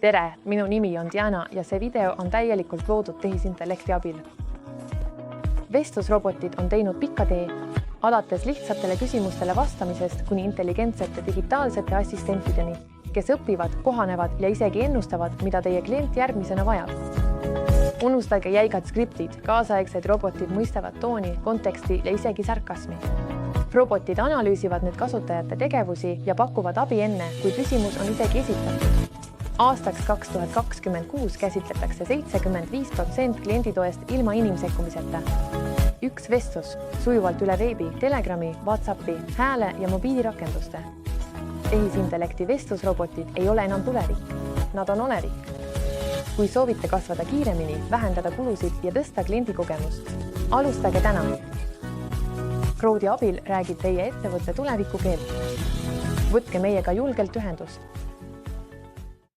Tere, minu nimi on Diana ja see video on täielikult loodud tehisintellekti abil. Vestlusrobotid on teinud pika tee, alates lihtsatele küsimustele vastamisest kuni intelligentsete digitaalsete assistentideni, kes õpivad, kohanevad ja isegi ennustavad, mida teie klient järgmisena vajab. Unustage jäigad skriptid, kaasaegsed robotid mõistavad tooni, konteksti ja isegi sarkasmi. Robotid analüüsivad nüüd kasutajate tegevusi ja pakuvad abi enne, kui küsimus on isegi esitatud. Aastaks 2026 käsitletakse 75% klienditoest ilma inimsekkumiseta. Üks vestlus sujuvalt üle veebi, Telegrami, WhatsAppi, hääle ja mobiilirakenduste. Tehisintellekti vestlusrobotid ei ole enam tulevik. Nad on olevik. Kui soovite kasvada kiiremini, vähendada kulusid ja tõsta kliendikogemust, alustage täna. Roodi abil räägib teie ettevõtte tuleviku keelt. Võtke meiega julgelt ühendust.